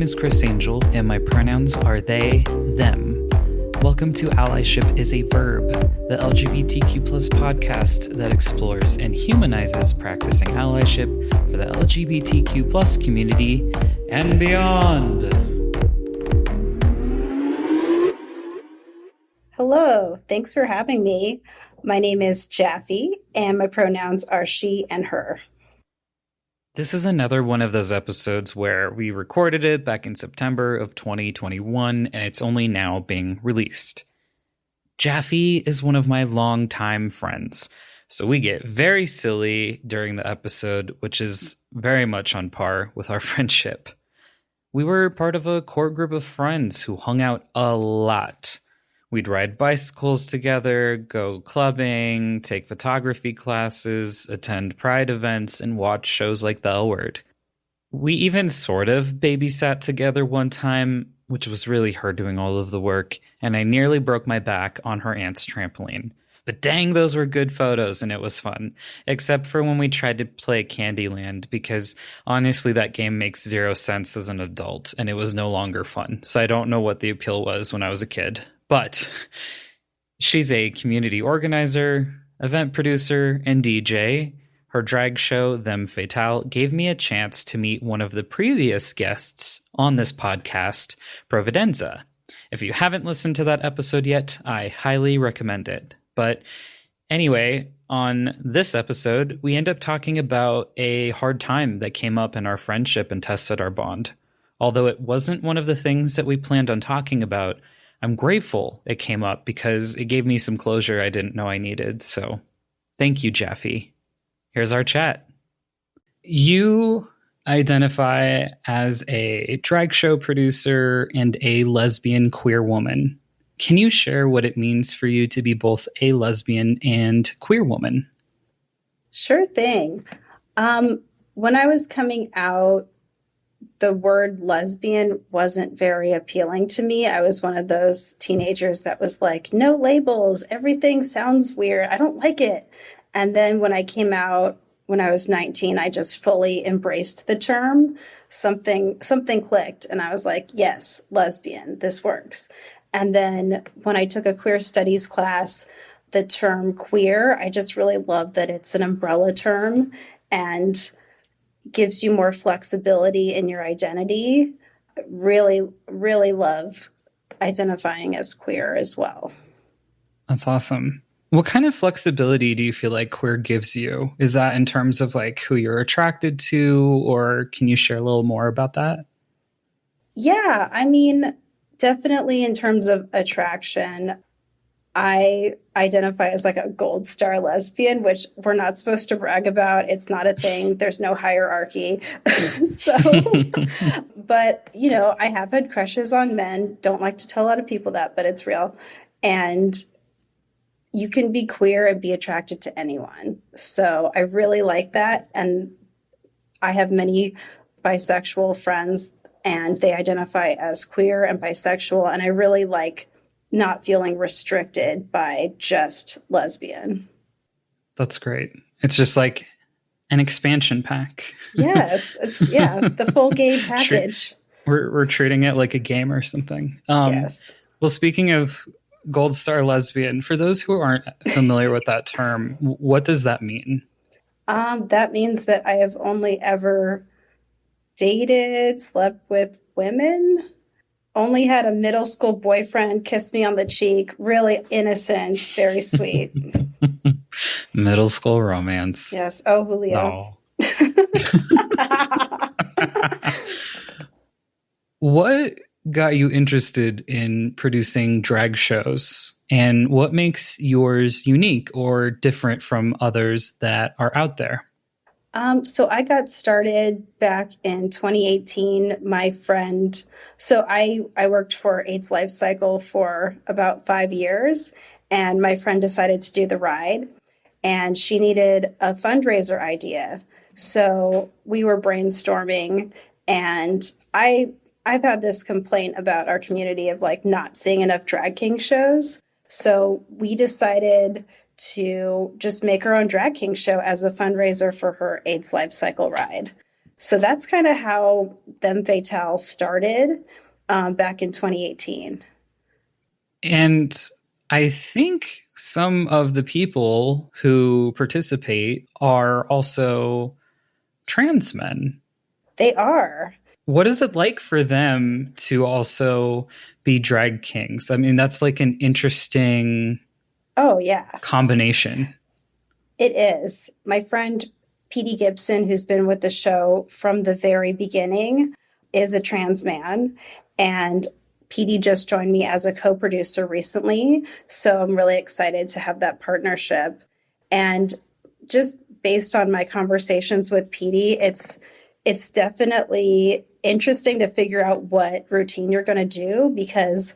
is Chris Angel, and my pronouns are they, them. Welcome to Allyship is a Verb, the LGBTQ plus podcast that explores and humanizes practicing allyship for the LGBTQ plus community and beyond. Hello, thanks for having me. My name is Jaffe, and my pronouns are she and her. This is another one of those episodes where we recorded it back in September of 2021, and it's only now being released. Jaffe is one of my longtime friends, so we get very silly during the episode, which is very much on par with our friendship. We were part of a core group of friends who hung out a lot. We'd ride bicycles together, go clubbing, take photography classes, attend pride events, and watch shows like The L Word. We even sort of babysat together one time, which was really her doing all of the work, and I nearly broke my back on her aunt's trampoline. But dang, those were good photos, and it was fun. Except for when we tried to play Candyland, because honestly that game makes zero sense as an adult, and it was no longer fun. So I don't know what the appeal was when I was a kid. But she's a community organizer, event producer, and DJ. Her drag show, Them Fatale, gave me a chance to meet one of the previous guests on this podcast, Providenza. If you haven't listened to that episode yet, I highly recommend it. But anyway, on this episode, we end up talking about a hard time that came up in our friendship and tested our bond. Although it wasn't one of the things that we planned on talking about, I'm grateful it came up because it gave me some closure I didn't know I needed. So thank you, Jaffe. Here's our chat. You identify as a drag show producer and a lesbian queer woman. Can you share what it means for you to be both a lesbian and queer woman? Sure thing. When I was coming out, the word lesbian wasn't very appealing to me. I was one of those teenagers that was like, no labels, everything sounds weird, I don't like it. And then when I came out, when I was 19, I just fully embraced the term. Something clicked, and I was like, yes, lesbian, this works. And then when I took a queer studies class, the term queer, I just really love that it's an umbrella term and gives you more flexibility in your identity. Really, really love identifying as queer as well. That's awesome. What kind of flexibility do you feel like queer gives you? Is that in terms of like who you're attracted to, or can you share a little more about that? Yeah, I mean, definitely in terms of attraction, I identify as like a gold star lesbian, which we're not supposed to brag about. It's not a thing. There's no hierarchy. But, you know, I have had crushes on men. Don't like to tell a lot of people that, but it's real. And you can be queer and be attracted to anyone. So I really like that. And I have many bisexual friends, and they identify as queer and bisexual. And I really like not feeling restricted by just lesbian. That's great. It's just like an expansion pack. Yes. The full gay package. We're treating it like a game or something. Yes. Well, speaking of gold star lesbian, for those who aren't familiar with that term, what does that mean? That means that I have only ever dated, slept with women, only had a middle school boyfriend kiss me on the cheek. Really innocent, very sweet. Middle school romance. Yes. Oh, Julio. Oh. What got you interested in producing drag shows, and what makes yours unique or different from others that are out there? So I got started back in 2018. My friend, so I worked for AIDS Life Cycle for about 5 years, and my friend decided to do the ride, and she needed a fundraiser idea. So we were brainstorming, and I've had this complaint about our community of like not seeing enough drag king shows. So we decided to just make our own drag king show as a fundraiser for her AIDS Life Cycle ride. So that's kind of how Them Fatale started back in 2018. And I think some of the people who participate are also trans men. They are. What is it like for them to also be drag kings? I mean, that's like an interesting combination. It is. My friend Petey Gibson, who's been with the show from the very beginning, is a trans man. And Petey just joined me as a co-producer recently. So I'm really excited to have that partnership. And just based on my conversations with Petey, it's definitely interesting to figure out what routine you're going to do, because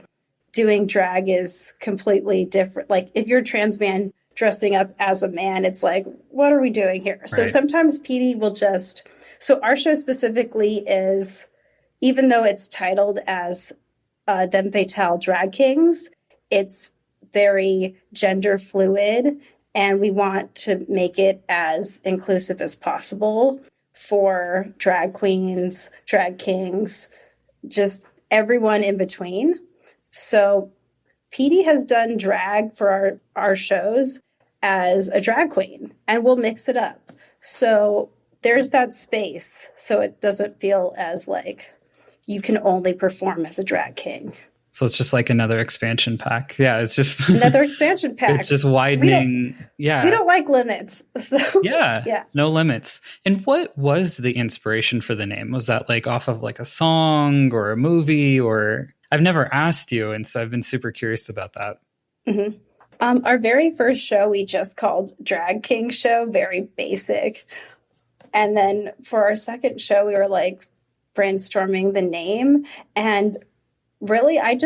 doing drag is completely different. Like if you're a trans man dressing up as a man, it's like, what are we doing here? Right. So sometimes Petey will so our show specifically is, even though it's titled as Them Fatale Drag Kings, it's very gender fluid, and we want to make it as inclusive as possible for drag queens, drag kings, just everyone in between. So Petey has done drag for our shows as a drag queen, and we'll mix it up. So there's that space, so it doesn't feel as like you can only perform as a drag king. So it's just like another expansion pack. Yeah, it's just another expansion pack. It's just widening. We don't like limits. So yeah, no limits. And what was the inspiration for the name? Was that like off of like a song or a movie? Or I've never asked you, and so I've been super curious about that. Mm-hmm. Our very first show we just called Drag King Show, very basic. And then for our second show, we were like brainstorming the name, and really, I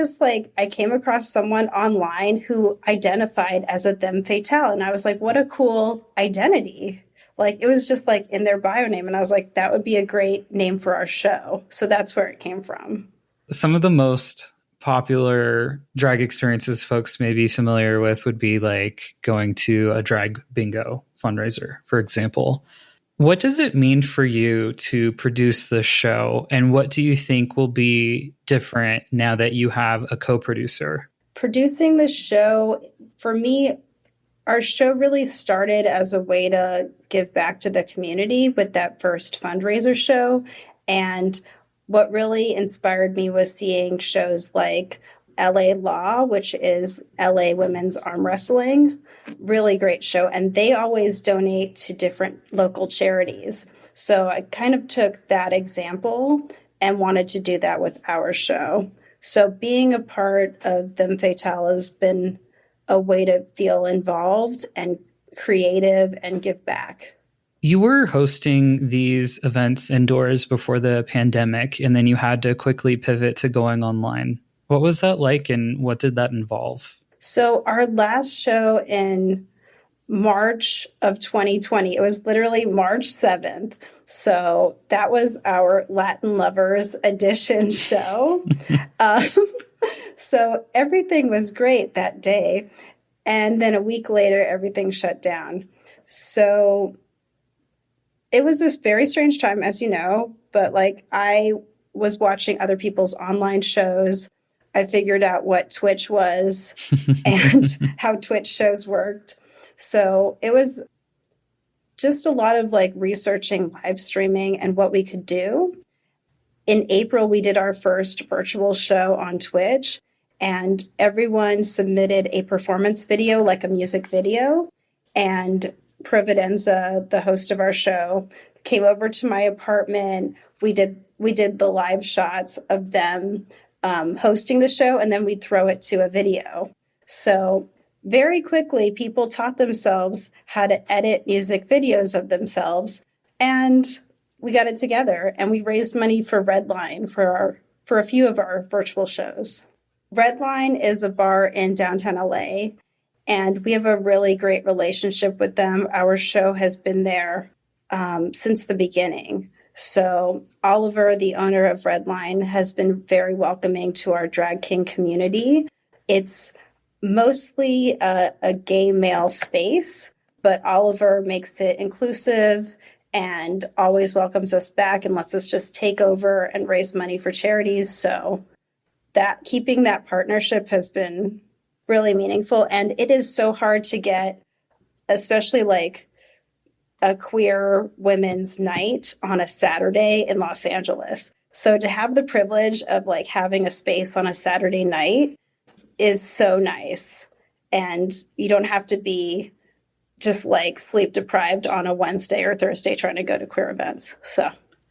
came across someone online who identified as a Them Fatale. And I was like, what a cool identity. Like, it was just like in their bio name. And I was like, that would be a great name for our show. So that's where it came from. Some of the most popular drag experiences folks may be familiar with would be like going to a drag bingo fundraiser, for example. What does it mean for you to produce the show, and what do you think will be different now that you have a co-producer? Producing the show, for me, our show really started as a way to give back to the community with that first fundraiser show. And what really inspired me was seeing shows like LA Law, which is LA Women's Arm Wrestling. Really great show. And they always donate to different local charities. So I kind of took that example and wanted to do that with our show. So being a part of Them Fatale has been a way to feel involved and creative and give back. You were hosting these events indoors before the pandemic, and then you had to quickly pivot to going online. What was that like, and what did that involve? So our last show in March of 2020, it was literally March 7th. So that was our Latin Lovers edition show. So everything was great that day. And then a week later, everything shut down. So it was this very strange time, as you know, but like I was watching other people's online shows. I figured out what Twitch was and how Twitch shows worked. So it was just a lot of like researching live streaming and what we could do. In April, we did our first virtual show on Twitch, and everyone submitted a performance video, like a music video. And Providenza, the host of our show, came over to my apartment. We did the live shots of them hosting the show, and then we'd throw it to a video. So very quickly, people taught themselves how to edit music videos of themselves, and we got it together, and we raised money for Redline for a few of our virtual shows. Redline is a bar in downtown LA, and we have a really great relationship with them. Our show has been there since the beginning. So Oliver, the owner of Redline, has been very welcoming to our drag king community. It's mostly a gay male space, but Oliver makes it inclusive and always welcomes us back and lets us just take over and raise money for charities. So that keeping that partnership has been really meaningful. And it is so hard to get, especially like a queer women's night on a Saturday in Los Angeles. So to have the privilege of like having a space on a Saturday night is so nice. And you don't have to be just like sleep deprived on a Wednesday or Thursday trying to go to queer events. So,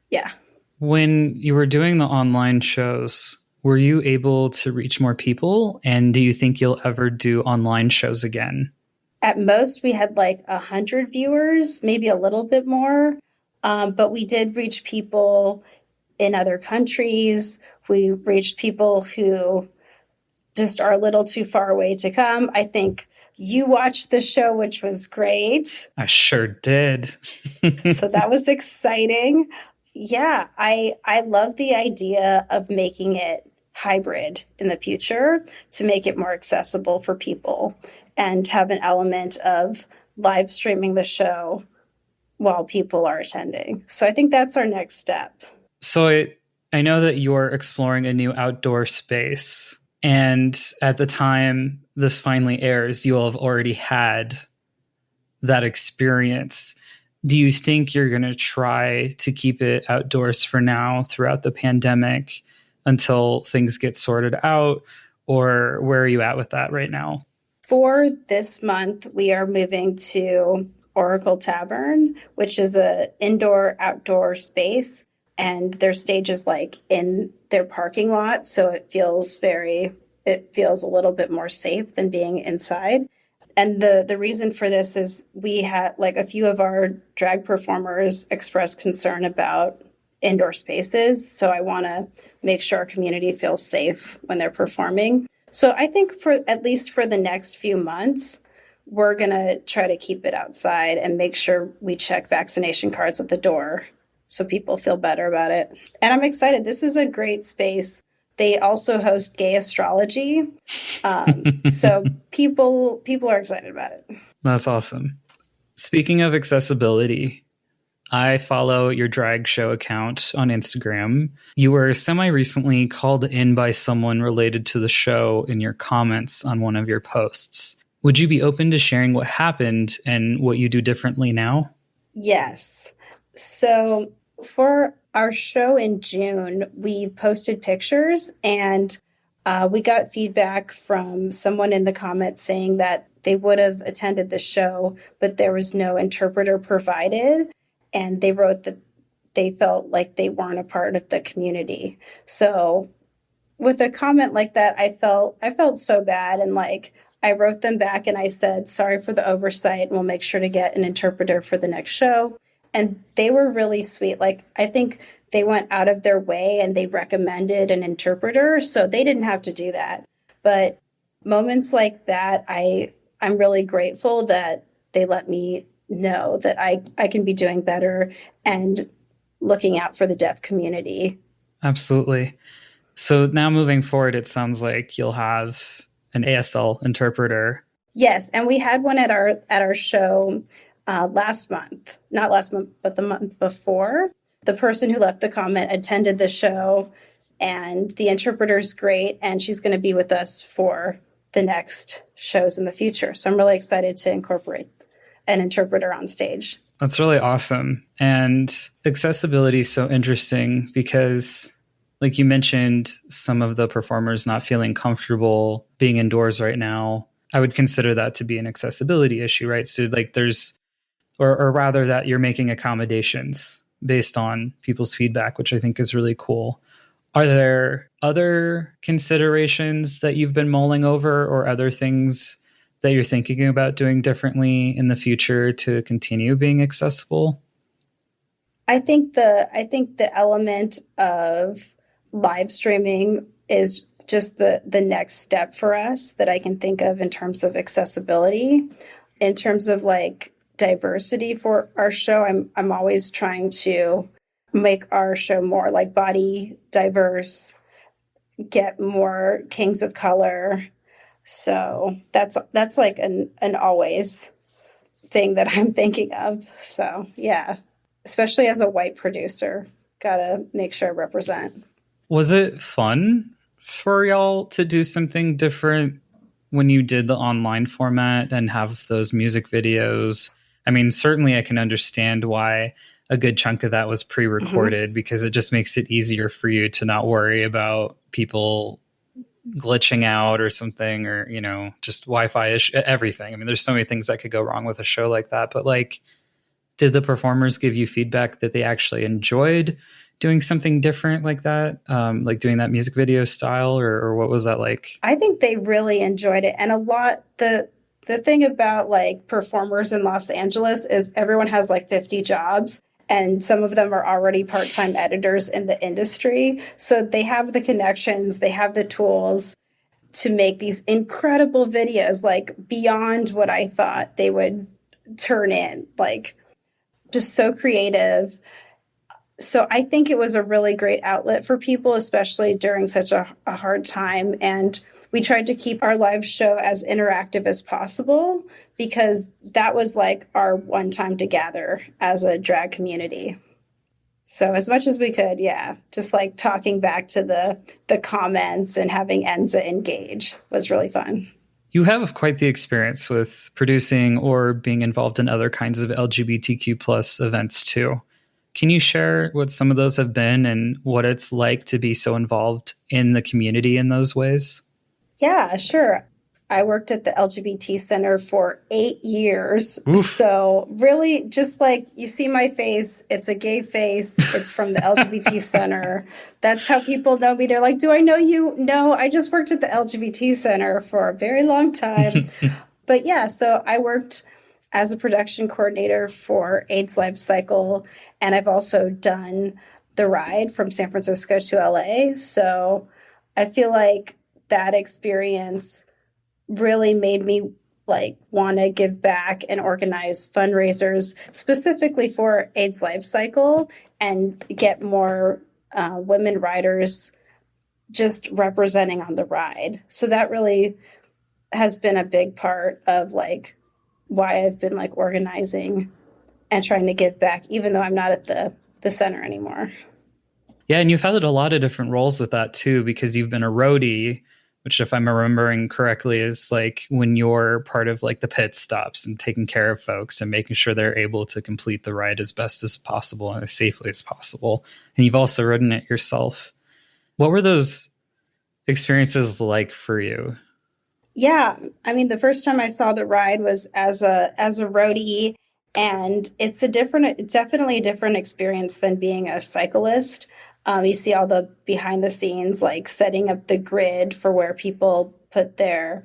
yeah. When you were doing the online shows, were you able to reach more people? And do you think you'll ever do online shows again? At most, we had like 100 viewers, maybe a little bit more. But we did reach people in other countries. We reached people who just are a little too far away to come. I think you watched the show, which was great. I sure did. So that was exciting. Yeah, I love the idea of making it hybrid in the future to make it more accessible for people and have an element of live streaming the show while people are attending. So I think that's our next step. So I know that you're exploring a new outdoor space. And at the time this finally airs, you'll have already had that experience. Do you think you're going to try to keep it outdoors for now throughout the pandemic until things get sorted out? Or where are you at with that right now? For this month, we are moving to Oracle Tavern, which is an indoor-outdoor space. And their stage is like in their parking lot. So it feels a little bit more safe than being inside. And the reason for this is we had like a few of our drag performers express concern about indoor spaces. So I want to make sure our community feels safe when they're performing. So I think for at least for the next few months, we're going to try to keep it outside and make sure we check vaccination cards at the door so people feel better about it. And I'm excited. This is a great space. They also host gay astrology. So people are excited about it. That's awesome. Speaking of accessibility, I follow your drag show account on Instagram. You were semi-recently called in by someone related to the show in your comments on one of your posts. Would you be open to sharing what happened and what you do differently now? Yes. So for our show in June, we posted pictures and we got feedback from someone in the comments saying that they would have attended the show, but there was no interpreter provided. And they wrote that they felt like they weren't a part of the community. So with a comment like that, I felt so bad. And like, I wrote them back and I said, sorry for the oversight. And we'll make sure to get an interpreter for the next show. And they were really sweet. Like, I think they went out of their way and they recommended an interpreter. So they didn't have to do that. But moments like that, I'm really grateful that they let me know that I can be doing better and looking out for the deaf community. Absolutely. So now moving forward, it sounds like you'll have an ASL interpreter. Yes, and we had one at our show last month. Not last month, but the month before. The person who left the comment attended the show, and the interpreter's great, and she's going to be with us for the next shows in the future. So I'm really excited to incorporate an interpreter on stage. That's really awesome. And accessibility is so interesting because, like you mentioned, some of the performers not feeling comfortable being indoors right now. I would consider that to be an accessibility issue, right? So like there's, or rather that you're making accommodations based on people's feedback, which I think is really cool. Are there other considerations that you've been mulling over or other things that you're thinking about doing differently in the future to continue being accessible? I think the element of live streaming is just the next step for us that I can think of in terms of accessibility. In terms of like diversity for our show, I'm always trying to make our show more like body diverse, get more kings of color. So that's like an always thing that I'm thinking of. So yeah, especially as a white producer. Gotta make sure I represent. Was it fun for y'all to do something different when you did the online format and have those music videos? I mean, certainly I can understand why a good chunk of that was pre-recorded, because it just makes it easier for you to not worry about people glitching out or something, or, you know, just Wi-Fi issue, everything. I mean, there's so many things that could go wrong with a show like that. But like, did the performers give you feedback that they actually enjoyed doing something different like that, like doing that music video style, or what was that like? I think they really enjoyed it. And a lot, the thing about like performers in Los Angeles is everyone has like 50 jobs, and some of them are already part-time editors in the industry. So they have the connections, they have the tools to make these incredible videos, like beyond what I thought they would turn in, like just so creative. So I think it was a really great outlet for people, especially during such a hard time. And we tried to keep our live show as interactive as possible, because that was like our one time to gather as a drag community. So as much as we could, yeah, just like talking back to the comments and having Enza engage was really fun. You have quite the experience with producing or being involved in other kinds of LGBTQ plus events too. Can you share what some of those have been and what it's like to be so involved in the community in those ways? Yeah, sure. I worked at the LGBT Center for 8 years. Oof. So really, just like you see my face, it's a gay face. It's from the LGBT Center. That's how people know me. They're like, do I know you? No, I just worked at the LGBT Center for a very long time. But yeah, so I worked as a production coordinator for AIDS Life Cycle, and I've also done the ride from San Francisco to LA. So I feel like that experience really made me like want to give back and organize fundraisers specifically for AIDS Life Cycle and get more women riders just representing on the ride. So that really has been a big part of like why I've been like organizing and trying to give back, even though I'm not at the center anymore. Yeah, and you've had a lot of different roles with that too, because you've been a roadie, which if I'm remembering correctly is like when you're part of like the pit stops and taking care of folks and making sure they're able to complete the ride as best as possible and as safely as possible. And you've also ridden it yourself. What were those experiences like for you? Yeah, I mean, the first time I saw the ride was as a roadie, and it's definitely a different experience than being a cyclist. You see all the behind the scenes, like setting up the grid for where people put their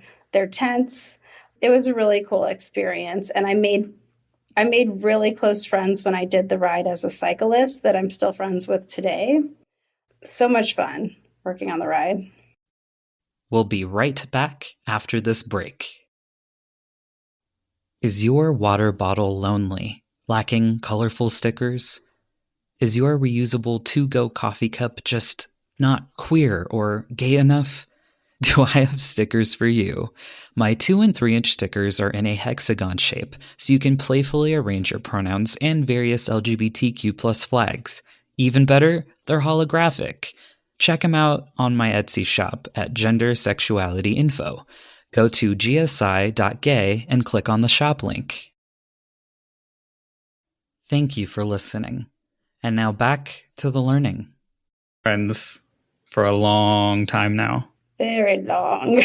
tents. It was a really cool experience, and I made really close friends when I did the ride as a cyclist that I'm still friends with today. So much fun working on the ride. We'll be right back after this break. Is your water bottle lonely, lacking colorful stickers? Is your reusable to-go coffee cup just not queer or gay enough? Do I have stickers for you? My 2 and 3 inch stickers are in a hexagon shape, so you can playfully arrange your pronouns and various LGBTQ plus flags. Even better, they're holographic. Check them out on my Etsy shop at Gender Sexuality Info. Go to gsi.gay and click on the shop link. Thank you for listening. And now back to the learning. Friends for a long time now. Very long.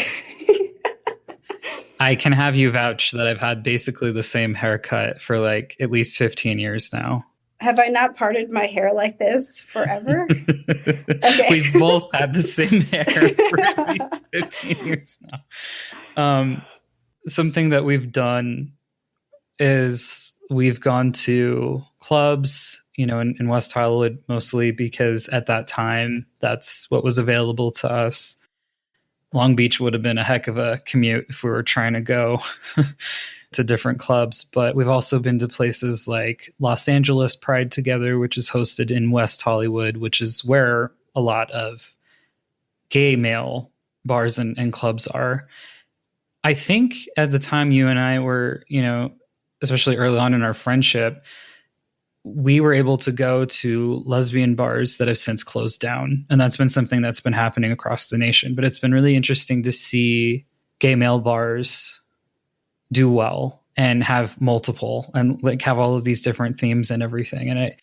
I can have you vouch that I've had basically the same haircut for like at least 15 years now. Have I not parted my hair like this forever? Okay. We've both had the same hair for at least 15 years now. Something that we've done is we've gone to clubs, in West Hollywood mostly because at that time, that's what was available to us. Long Beach would have been a heck of a commute if we were trying to go to different clubs. But we've also been to places like Los Angeles Pride Together, which is hosted in West Hollywood, which is where a lot of gay male bars and clubs are. I think at the time you and I were, especially early on in our friendship, we were able to go to lesbian bars that have since closed down. And that's been something that's been happening across the nation. But it's been really interesting to see gay male bars do well and have multiple and like have all of these different themes and everything. And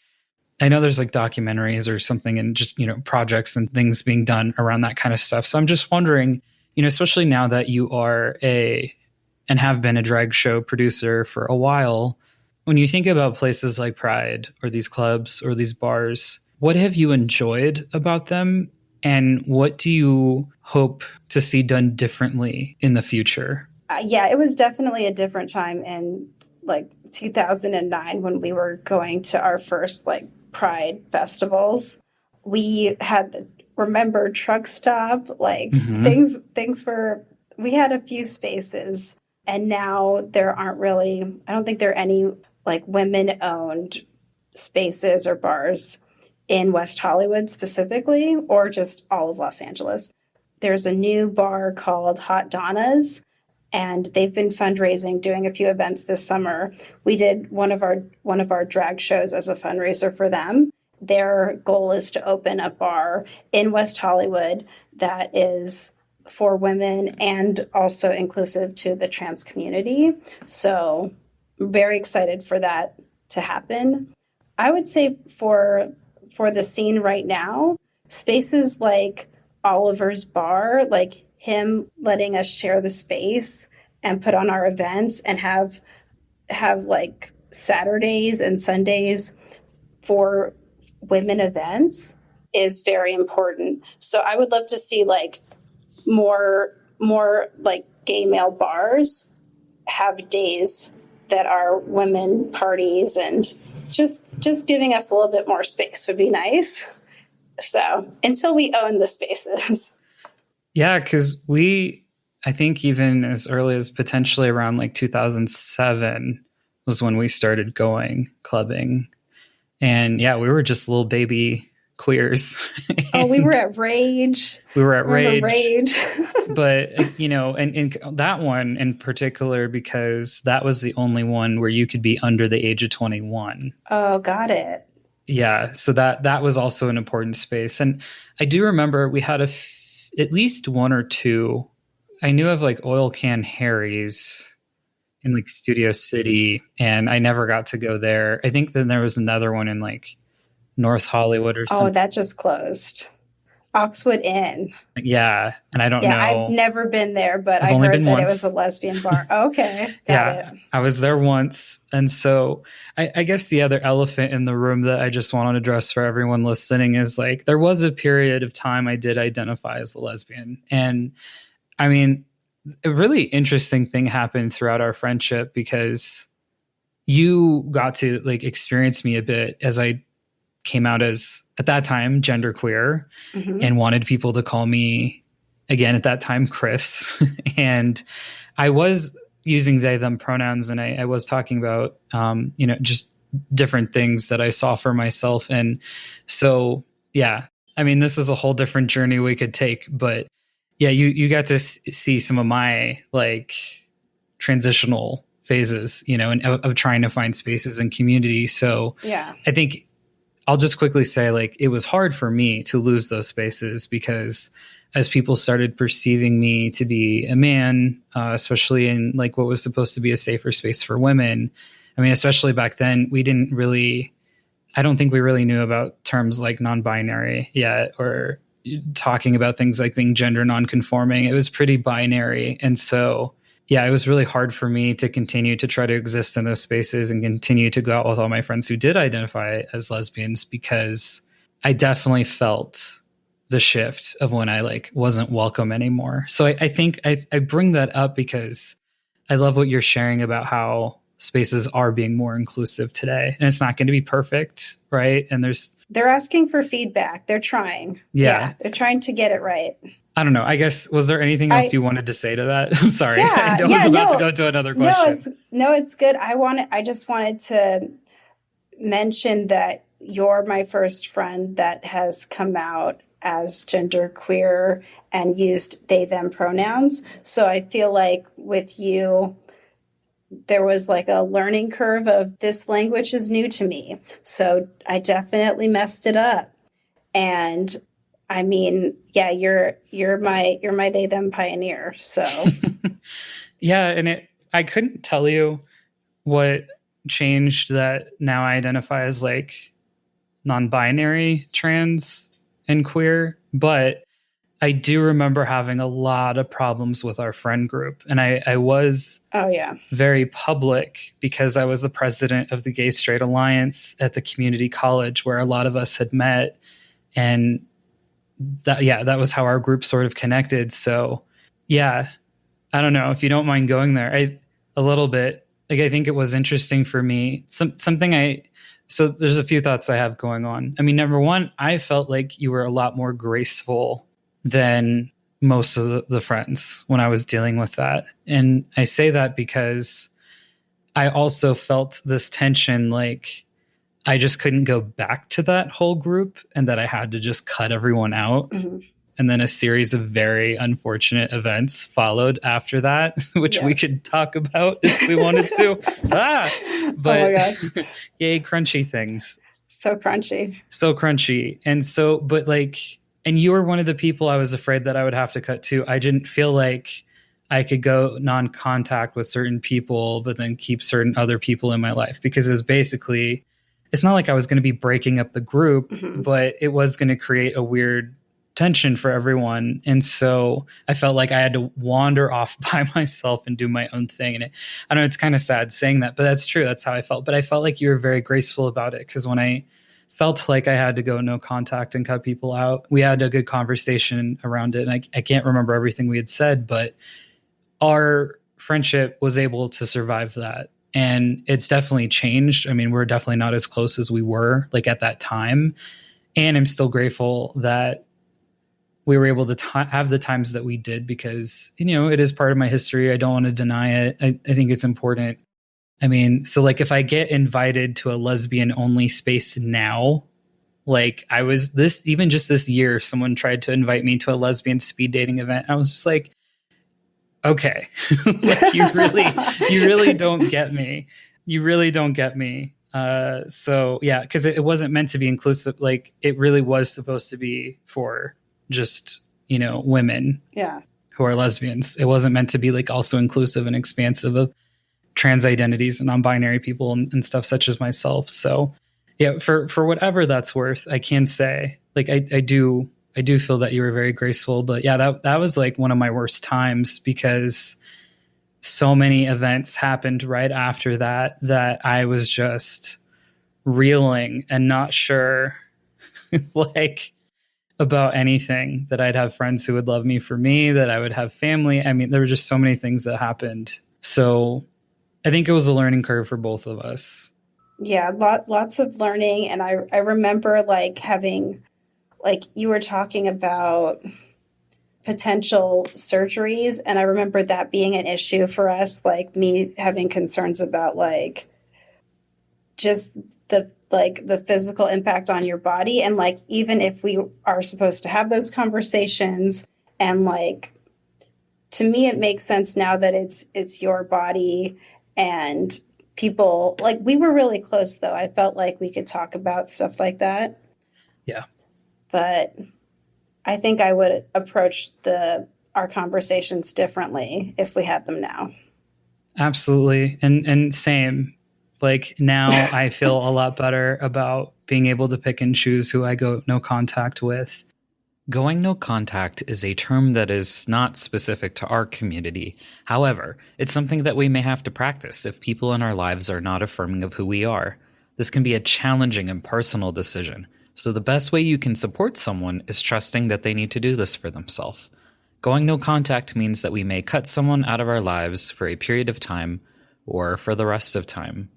I know there's like documentaries or something and just, projects and things being done around that kind of stuff. So I'm just wondering, especially now that you are and have been a drag show producer for a while, when you think about places like Pride or these clubs or these bars, what have you enjoyed about them? And what do you hope to see done differently in the future? Yeah, it was definitely a different time in like 2009 when we were going to our first like Pride festivals. We had the Remember truck stop, like things were, we had a few spaces, and now there aren't really, I don't think there are any like women owned spaces or bars in West Hollywood specifically, or just all of Los Angeles. There's a new bar called Hot Donna's, and they've been fundraising, doing a few events this summer. We did one of our drag shows as a fundraiser for them. Their goal is to open a bar in West Hollywood that is for women and also inclusive to the trans community. So I'm very excited for that to happen. I would say for the scene right now, spaces like Oliver's Bar, like him letting us share the space and put on our events and have like Saturdays and Sundays for women events is very important. So I would love to see like more like gay male bars have days that are women parties, and just giving us a little bit more space would be nice. So until we own the spaces. Yeah, because I think even as early as potentially around like 2007 was when we started going clubbing. And yeah, we were just little baby queers. Oh, we were at Rage. We were at Rage. But, and that one in particular, because that was the only one where you could be under the age of 21. Oh, got it. Yeah. So that was also an important space. And I do remember we had at least one or two. I knew of like Oil Can Harry's in like Studio City, and I never got to go there. I think then there was another one in like North Hollywood or something. Oh, that just closed. Oxwood Inn. Yeah, and I don't know. I've never been there, but I heard that it was a lesbian bar. Okay, got it. I was there once. And so I guess the other elephant in the room that I just want to address for everyone listening is like, there was a period of time I did identify as a lesbian. And I mean, a really interesting thing happened throughout our friendship, because you got to like experience me a bit as I came out as, at that time, genderqueer, and wanted people to call me, again, at that time, Chris. And I was using they, them pronouns, and I was talking about, just different things that I saw for myself. And so, yeah, I mean, this is a whole different journey we could take, but yeah, you got to see some of my like transitional phases, and of trying to find spaces and community. So yeah, I think I'll just quickly say, like, it was hard for me to lose those spaces, because as people started perceiving me to be a man, especially in like what was supposed to be a safer space for women. I mean, especially back then, I don't think we really knew about terms like non-binary yet, or talking about things like being gender non-conforming. It was pretty binary. And so, yeah, it was really hard for me to continue to try to exist in those spaces and continue to go out with all my friends who did identify as lesbians, because I definitely felt the shift of when I like wasn't welcome anymore. So I think I bring that up because I love what you're sharing about how spaces are being more inclusive today. And it's not going to be perfect, right? And they're asking for feedback. They're trying. Yeah, they're trying to get it right. I don't know. I guess, was there anything else you wanted to say to that? I'm sorry. I was about to go to another question. It's good. I just wanted to mention that you're my first friend that has come out as genderqueer and used they, them pronouns. So I feel like with you there was like a learning curve of this language is new to me. So I definitely messed it up. And I mean, yeah, you're my they them pioneer. So Yeah, and I couldn't tell you what changed that now I identify as like non-binary, trans, and queer, but I do remember having a lot of problems with our friend group. And I was oh yeah. very public because I was the president of the Gay Straight Alliance at the community college where a lot of us had met. And that was how our group sort of connected. So yeah, I don't know if you don't mind going there. A little bit. Like I think it was interesting for me. So there's a few thoughts I have going on. I mean, number one, I felt like you were a lot more graceful than most of the friends when I was dealing with that. And I say that because I also felt this tension, like I just couldn't go back to that whole group and that I had to just cut everyone out. Mm-hmm. And then a series of very unfortunate events followed after that, which we could talk about if we wanted to. But oh my God. Yay, crunchy things. So crunchy. So crunchy. And so, but like, and you were one of the people I was afraid that I would have to cut to. I didn't feel like I could go non-contact with certain people, but then keep certain other people in my life because it was basically, it's not like I was going to be breaking up the group, mm-hmm. but it was going to create a weird tension for everyone. And so I felt like I had to wander off by myself and do my own thing. And I know it's kind of sad saying that, but that's true. That's how I felt. But I felt like you were very graceful about it because when I felt like I had to go no contact and cut people out, we had a good conversation around it. And I can't remember everything we had said, but our friendship was able to survive that. And it's definitely changed. I mean, we're definitely not as close as we were like at that time. And I'm still grateful that we were able to have the times that we did because, you know, it is part of my history. I don't want to deny it. I think it's important. I mean, so like if I get invited to a lesbian only space now, like I was even just this year, someone tried to invite me to a lesbian speed dating event. I was just like, okay, like you really don't get me. You really don't get me. So yeah, because it wasn't meant to be inclusive. Like it really was supposed to be for just, you know, women who are lesbians. It wasn't meant to be like also inclusive and expansive of trans identities and non-binary people and stuff such as myself. So yeah, for whatever that's worth, I can say like I do feel that you were very graceful. But yeah, that was like one of my worst times because so many events happened right after that I was just reeling and not sure like about anything, that I'd have friends who would love me for me, that I would have family. I mean, there were just so many things that happened. So I think it was a learning curve for both of us. Yeah, lots of learning. And I remember like having, like you were talking about potential surgeries. And I remember that being an issue for us, like me having concerns about like just the physical impact on your body. And like, even if we are supposed to have those conversations and like, to me, it makes sense now that it's your body and people like we were really close though. I felt like we could talk about stuff like that. Yeah. But I think I would approach our conversations differently if we had them now. Absolutely. And same. Like now I feel a lot better about being able to pick and choose who I go no contact with. Going no contact is a term that is not specific to our community. However, it's something that we may have to practice if people in our lives are not affirming of who we are. This can be a challenging and personal decision, so the best way you can support someone is trusting that they need to do this for themselves. Going no contact means that we may cut someone out of our lives for a period of time or for the rest of time.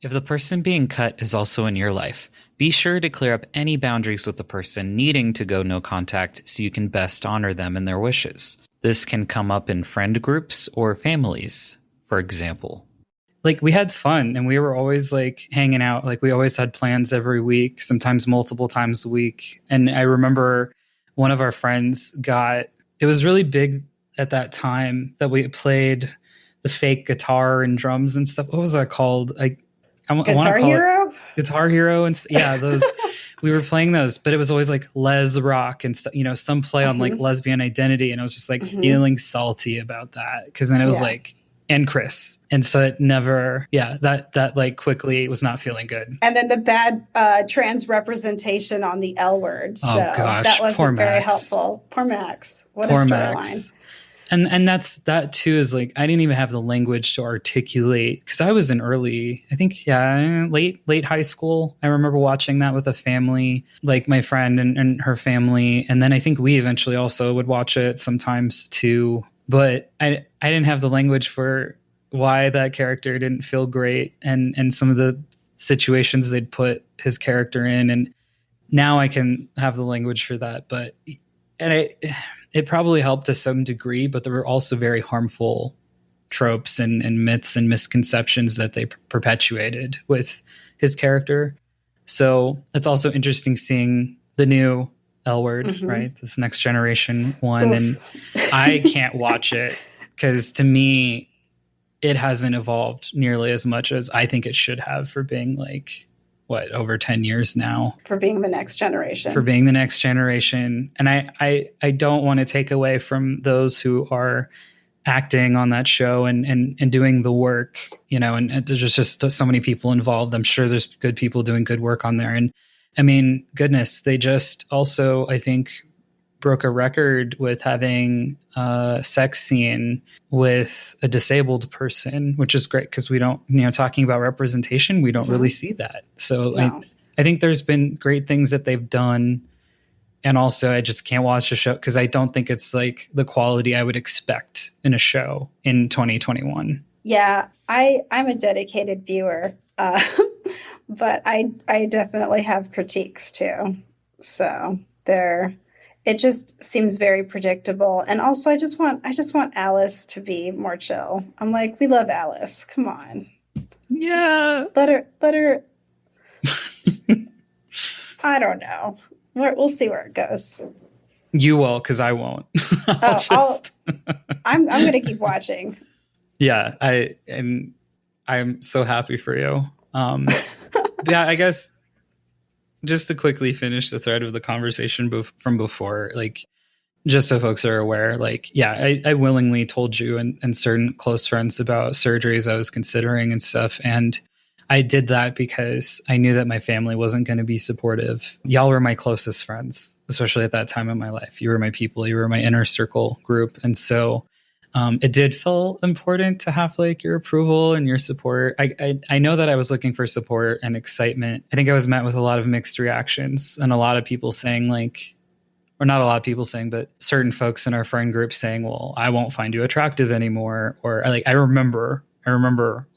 If the person being cut is also in your life, be sure to clear up any boundaries with the person needing to go no contact so you can best honor them and their wishes. This can come up in friend groups or families, for example. Like we had fun and we were always like hanging out. Like we always had plans every week, sometimes multiple times a week. And I remember one of our friends it was really big at that time that we played the fake guitar and drums and stuff. What was that called? I want to Guitar call Hero? it Guitar Hero. And yeah, those, we were playing those, but it was always like les rock and stuff, some play on like lesbian identity. And I was just like feeling salty about that. Cause then it was like, and Chris. And so it never, that like quickly was not feeling good. And then the bad trans representation on the L word. So oh gosh, that wasn't very helpful. Poor Max. What poor a storyline. And that too is like, I didn't even have the language to articulate, because I was in early, I think, late high school. I remember watching that with a family, like my friend and her family. And then I think we eventually also would watch it sometimes too. But I didn't have the language for why that character didn't feel great, and some of the situations they'd put his character in. And now I can have the language for that. But it probably helped to some degree, but there were also very harmful tropes and myths and misconceptions that they perpetuated with his character. So it's also interesting seeing the new L word, right? This next generation one. Oof. And I can't watch it because to me, it hasn't evolved nearly as much as I think it should have for being like, over 10 years now. For being the next generation. And I don't want to take away from those who are acting on that show and doing the work, and there's just so many people involved. I'm sure there's good people doing good work on there. And I mean, goodness, they just also, I think, broke a record with having a sex scene with a disabled person, which is great because we don't, talking about representation, we don't really see that. So no. I think there's been great things that they've done. And also I just can't watch the show because I don't think it's like the quality I would expect in a show in 2021. Yeah, I'm a dedicated viewer, but I definitely have critiques too. So it just seems very predictable. And also I just want Alice to be more chill. I'm like, we love Alice. Come on. Yeah. Let her I don't know. We'll see where it goes. You will, because I won't. I'm going to keep watching. Yeah, I'm so happy for you. Yeah, I guess just to quickly finish the thread of the conversation from before, like, just so folks are aware, like, yeah, I willingly told you and certain close friends about surgeries I was considering and stuff. And I did that because I knew that my family wasn't going to be supportive. Y'all were my closest friends, especially at that time in my life. You were my people. You were my inner circle group. And so it did feel important to have like your approval and your support. I know that I was looking for support and excitement. I think I was met with a lot of mixed reactions and a lot of people saying like, or not a lot of people saying, but certain folks in our friend group saying, well, I won't find you attractive anymore. Or like, I remember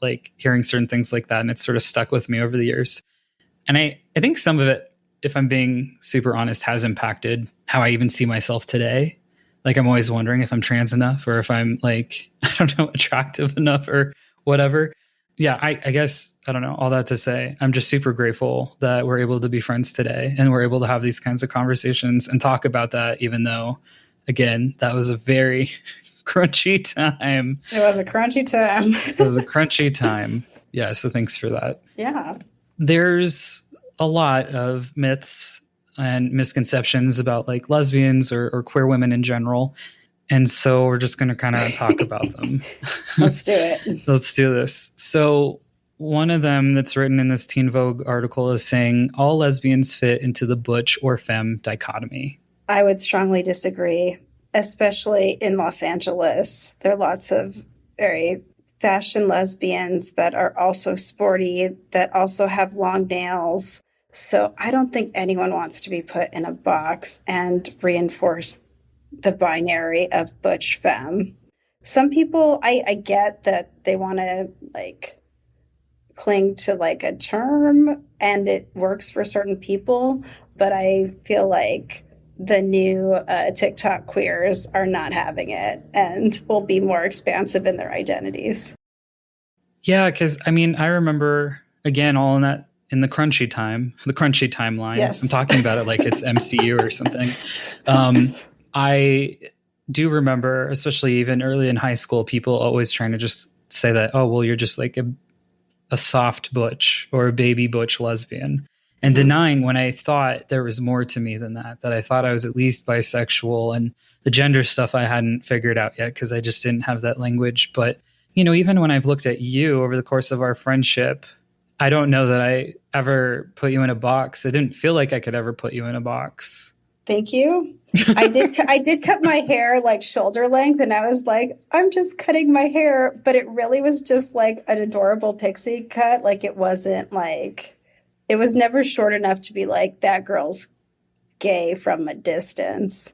like hearing certain things like that, and it's sort of stuck with me over the years. And I think some of it, if I'm being super honest, has impacted how I even see myself today. Like, I'm always wondering if I'm trans enough or if I'm like, I don't know, attractive enough or whatever. Yeah, I guess, I don't know, all that to say, I'm just super grateful that we're able to be friends today and we're able to have these kinds of conversations and talk about that, even though, again, that was a very crunchy time. It was a crunchy time. It was a crunchy time. Yeah, so thanks for that. Yeah. There's a lot of myths and misconceptions about like lesbians or queer women in general. And so we're just going to kind of talk about them. Let's do it. Let's do this. So one of them that's written in this Teen Vogue article is saying all lesbians fit into the butch or femme dichotomy. I would strongly disagree, especially in Los Angeles. There are lots of very fashion lesbians that are also sporty, that also have long nails. So I don't think anyone wants to be put in a box and reinforce the binary of butch femme. Some people, I get that they want to like cling to like a term and it works for certain people, but I feel like the new TikTok queers are not having it and will be more expansive in their identities. Yeah, because I mean, I remember, again, all in the crunchy timeline. Yes. I'm talking about it like it's MCU or something. I do remember, especially even early in high school, people always trying to just say that, oh, well, you're just like a soft butch or a baby butch lesbian, and denying when I thought there was more to me than that I thought I was at least bisexual, and the gender stuff I hadn't figured out yet because I just didn't have that language. But, even when I've looked at you over the course of our friendship, I don't know that I ever put you in a box. I didn't feel like I could ever put you in a box. Thank you. I did cut my hair like shoulder length, and I was like, I'm just cutting my hair, but it really was just like an adorable pixie cut. Like it was never short enough to be like, that girl's gay from a distance.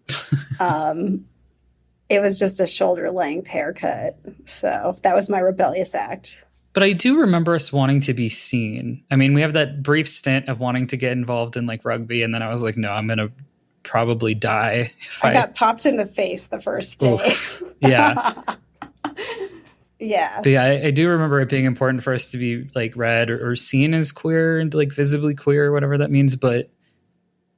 It was just a shoulder length haircut. So that was my rebellious act. But I do remember us wanting to be seen. I mean, we have that brief stint of wanting to get involved in like rugby. And then I was like, no, I'm going to probably die. I got popped in the face the first day. Oof. Yeah. Yeah. But yeah, I do remember it being important for us to be like read or seen as queer and like visibly queer, whatever that means. But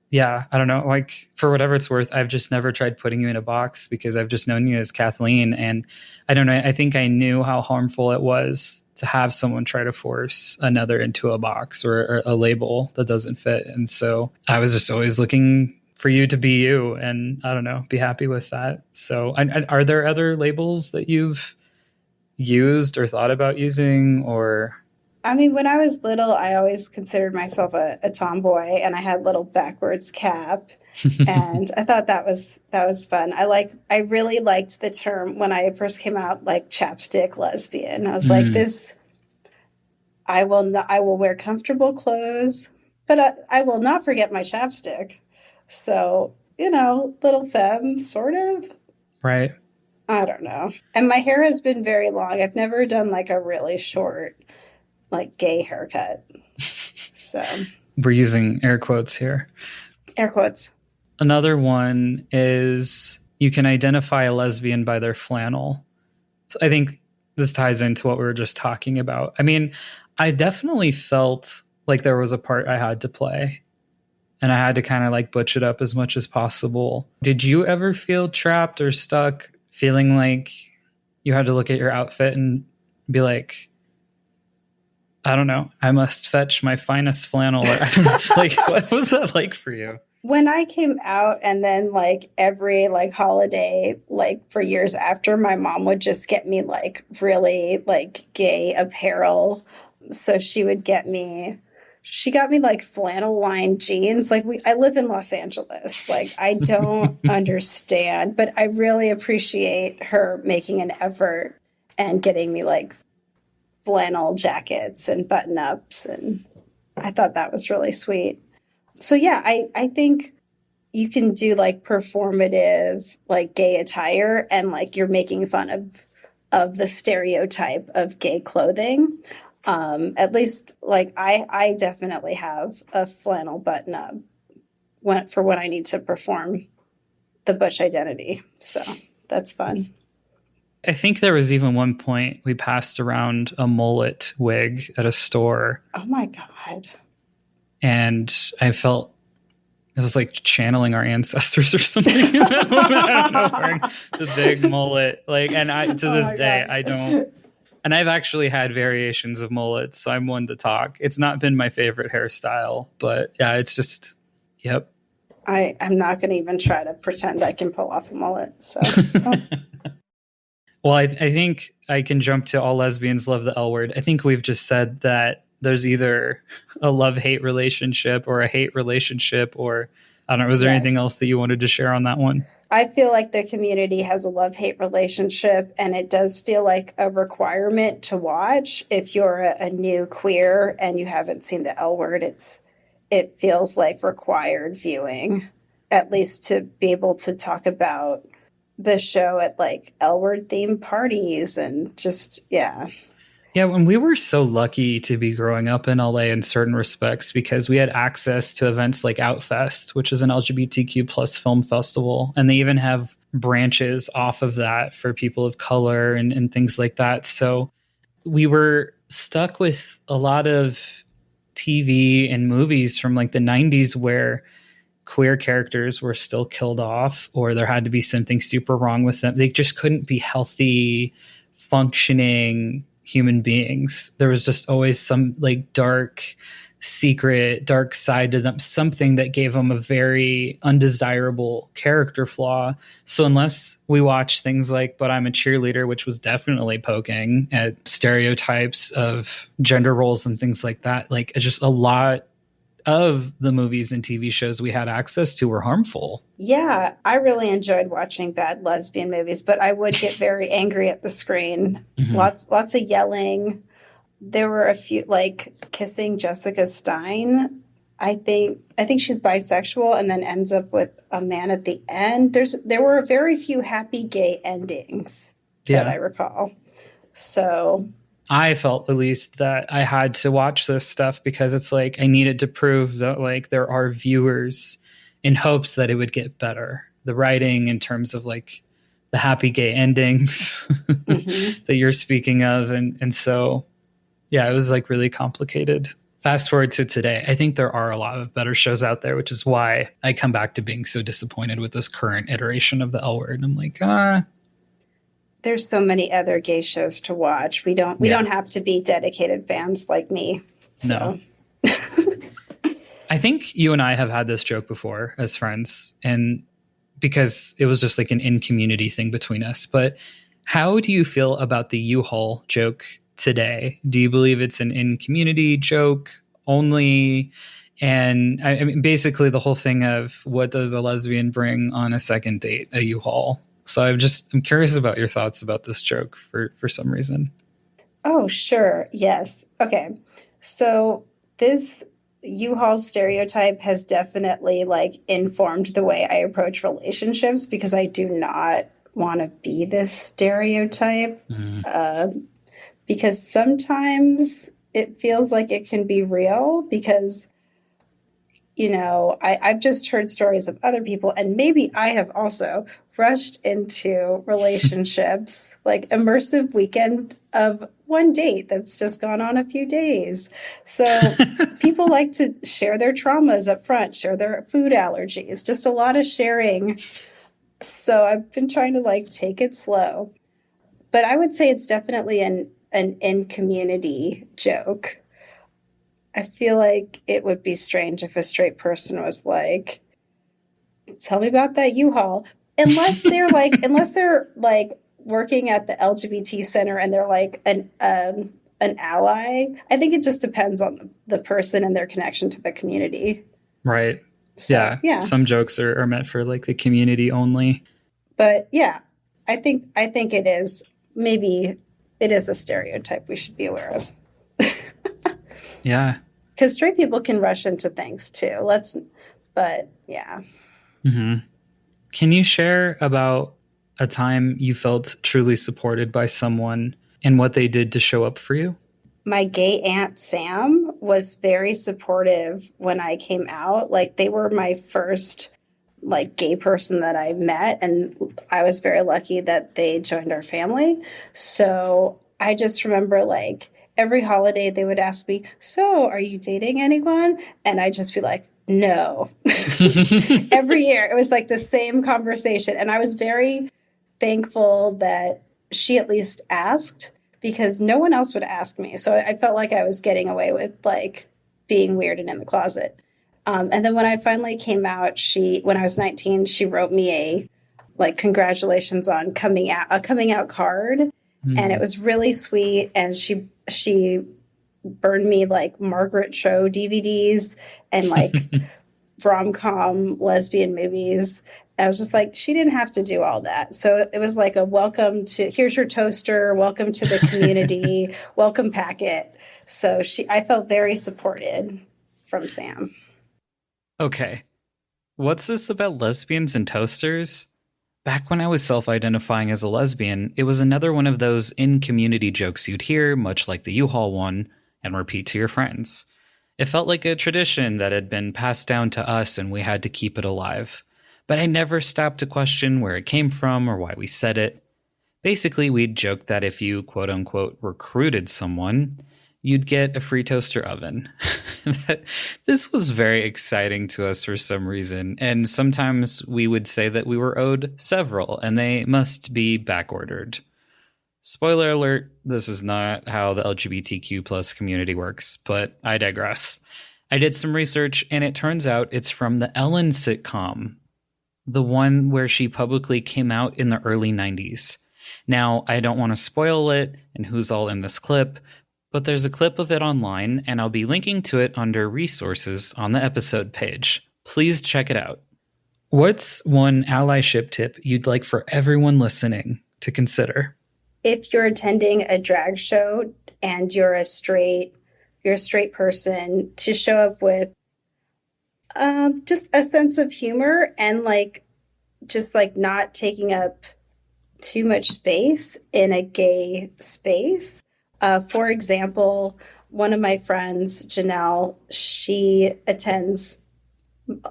yeah, I don't know. Like for whatever it's worth, I've just never tried putting you in a box because I've just known you as Kathleen. And I don't know. I think I knew how harmful it was to have someone try to force another into a box or a label that doesn't fit. And so I was just always looking for you to be you, and I don't know, be happy with that. So are there other labels that you've used or thought about using? Or I mean, when I was little, I always considered myself a tomboy, and I had little backwards cap, and I thought that was fun. I really liked the term when I first came out, like chapstick lesbian. I was like, this, I will wear comfortable clothes, but I will not forget my chapstick. So, little femme, sort of. Right. I don't know. And my hair has been very long. I've never done like a really short, like gay haircut. So we're using air quotes here. Air quotes. Another one is you can identify a lesbian by their flannel. So I think this ties into what we were just talking about. I mean, I definitely felt like there was a part I had to play, and I had to kind of like butch it up as much as possible. Did you ever feel trapped or stuck feeling like you had to look at your outfit and be like, I don't know, I must fetch my finest flannel? Or, I don't know, like, what was that like for you? When I came out, and then like every like holiday, like for years after, my mom would just get me like really like gay apparel. So she got me like flannel lined jeans. Like I live in Los Angeles. Like I don't understand, but I really appreciate her making an effort and getting me like flannel jackets and button ups. And I thought that was really sweet. So yeah, I think you can do like performative, like gay attire, and like you're making fun of the stereotype of gay clothing. At least like I definitely have a flannel button up when I need to perform the butch identity. So that's fun. I think there was even one point we passed around a mullet wig at a store. Oh my God. And I felt it was like channeling our ancestors or something. I don't know, wearing the big mullet. Like, and to this day, God. I don't. And I've actually had variations of mullets, so I'm one to talk. It's not been my favorite hairstyle, but yeah, it's just, yep. I'm not going to even try to pretend I can pull off a mullet. So, Well, I think I can jump to all lesbians love the L word. I think we've just said that there's either a love-hate relationship or a hate relationship, or I don't know. Was there anything else that you wanted to share on that one? I feel like the community has a love-hate relationship, and it does feel like a requirement to watch. If you're a new queer and you haven't seen the L word, it feels like required viewing, at least to be able to talk about the show at like L word themed parties and just, yeah. Yeah, when we were so lucky to be growing up in LA in certain respects because we had access to events like Outfest, which is an LGBTQ plus film festival. And they even have branches off of that for people of color and things like that. So we were stuck with a lot of TV and movies from like the 90s where queer characters were still killed off, or there had to be something super wrong with them. They just couldn't be healthy, functioning human beings. There was just always some like dark secret, dark side to them, something that gave them a very undesirable character flaw. So unless we watch things like But I'm a Cheerleader, which was definitely poking at stereotypes of gender roles and things like that, like just a lot of the movies and TV shows we had access to were harmful. Yeah, I really enjoyed watching bad lesbian movies, but I would get very angry at the screen. Mhm. Lots of yelling. There were a few, like kissing Jessica Stein. I think she's bisexual and then ends up with a man at the end. There were very few happy gay endings that I recall. So I felt at least that I had to watch this stuff because it's like I needed to prove that like there are viewers in hopes that it would get better. The writing in terms of like the happy gay endings that you're speaking of. And so, yeah, it was like really complicated. Fast forward to today, I think there are a lot of better shows out there, which is why I come back to being so disappointed with this current iteration of the L Word. I'm like, there's so many other gay shows to watch. We don't have to be dedicated fans like me. So. No. I think you and I have had this joke before as friends, and because it was just like an in-community thing between us. But how do you feel about the U-Haul joke today? Do you believe it's an in-community joke only? And I mean, basically the whole thing of what does a lesbian bring on a second date? A U-Haul. So I'm curious about your thoughts about this joke for some reason. Oh, sure. Yes. Okay. So this U-Haul stereotype has definitely like informed the way I approach relationships because I do not want to be this stereotype. Because sometimes it feels like it can be real because, you know, I've just heard stories of other people, and maybe I have also rushed into relationships, like immersive weekend of one date that's just gone on a few days. So people like to share their traumas up front, share their food allergies, just a lot of sharing. So I've been trying to like take it slow. But I would say it's definitely an in-community joke. I feel like it would be strange if a straight person was like, tell me about that U-Haul. Unless they're like working at the LGBT center and they're like an ally. I think it just depends on the person and their connection to the community. Right. So, yeah. Some jokes are meant for like the community only. But yeah, I think it is. Maybe it is a stereotype we should be aware of. Yeah. Because straight people can rush into things too. But yeah. Mm-hmm. Can you share about a time you felt truly supported by someone and what they did to show up for you? My gay aunt Sam was very supportive when I came out. Like they were my first like gay person that I met, and I was very lucky that they joined our family. So I just remember like every holiday they would ask me, so are you dating anyone? And I'd just be like, no. Every year it was like the same conversation. And I was very thankful that she at least asked because no one else would ask me. So I felt like I was getting away with like being weird and in the closet. And then when I finally came out, when I was 19, she wrote me a like congratulations on a coming out card. And it was really sweet. And she burned me like Margaret Cho DVDs and like rom-com lesbian movies. I was just like, she didn't have to do all that. So it was like a welcome to, here's your toaster, welcome to the community, welcome packet. So I felt very supported from Sam. Okay. What's this about lesbians and toasters? Back when I was self-identifying as a lesbian, it was another one of those in-community jokes you'd hear, much like the U-Haul one, and repeat to your friends. It felt like a tradition that had been passed down to us and we had to keep it alive. But I never stopped to question where it came from or why we said it. Basically, we'd joke that if you, quote-unquote, recruited someone, you'd get a free toaster oven. This was very exciting to us for some reason, and sometimes we would say that we were owed several, and they must be back-ordered. Spoiler alert, this is not how the LGBTQ plus community works, but I digress. I did some research, and it turns out it's from the Ellen sitcom, the one where she publicly came out in the early 90s. Now, I don't want to spoil it and who's all in this clip, but there's a clip of it online, and I'll be linking to it under resources on the episode page. Please check it out. What's one allyship tip you'd like for everyone listening to consider? If you're attending a drag show and you're a straight person, to show up with just a sense of humor and just not taking up too much space in a gay space. For example, one of my friends, Janelle, she attends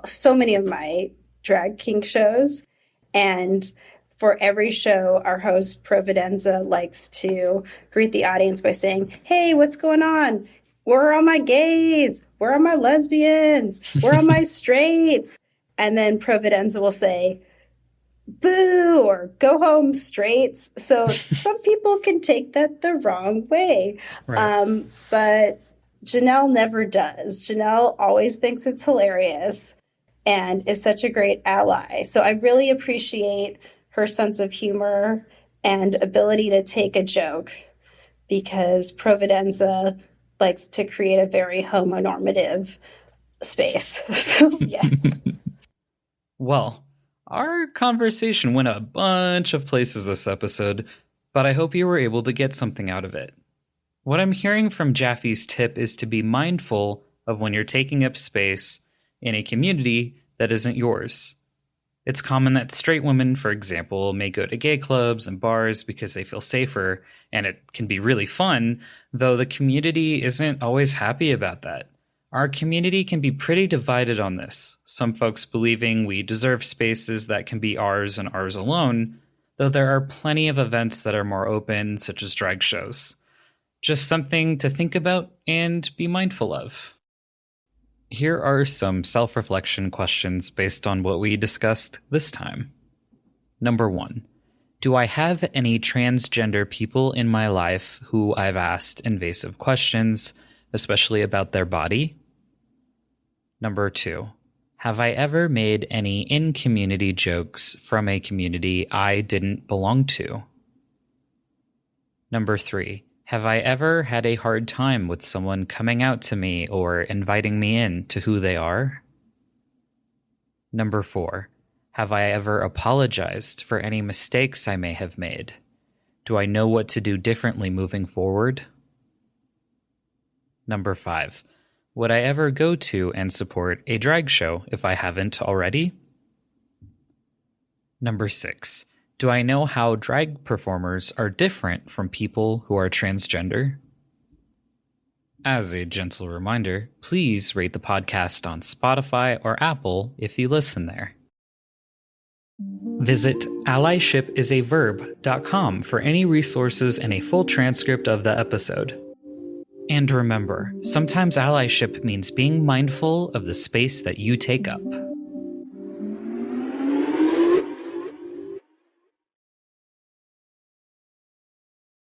so many of my drag king shows, and for every show, our host Providenza likes to greet the audience by saying, "Hey, what's going on? Where are my gays? Where are my lesbians? Where are my straights?" And then Providenza will say, "Boo," or "Go home, straights." So some people can take that the wrong way. Right. But Janelle never does. Janelle always thinks it's hilarious and is such a great ally. So I really appreciate her sense of humor and ability to take a joke, because Providenza likes to create a very homonormative space. So, yes. Well, our conversation went a bunch of places this episode, but I hope you were able to get something out of it. What I'm hearing from Jaffe's tip is to be mindful of when you're taking up space in a community that isn't yours. It's common that straight women, for example, may go to gay clubs and bars because they feel safer, and it can be really fun, though the community isn't always happy about that. Our community can be pretty divided on this, some folks believing we deserve spaces that can be ours and ours alone, though there are plenty of events that are more open, such as drag shows. Just something to think about and be mindful of. Here are some self-reflection questions based on what we discussed this time. Number 1. Do I have any transgender people in my life who I've asked invasive questions, especially about their body? Number 2. Have I ever made any in-community jokes from a community I didn't belong to? Number 3. Have I ever had a hard time with someone coming out to me or inviting me in to who they are? Number 4. Have I ever apologized for any mistakes I may have made? Do I know what to do differently moving forward? Number 5. Would I ever go to and support a drag show if I haven't already? Number 6. Do I know how drag performers are different from people who are transgender? As a gentle reminder, please rate the podcast on Spotify or Apple if you listen there. Visit allyshipisaverb.com for any resources and a full transcript of the episode. And remember, sometimes allyship means being mindful of the space that you take up.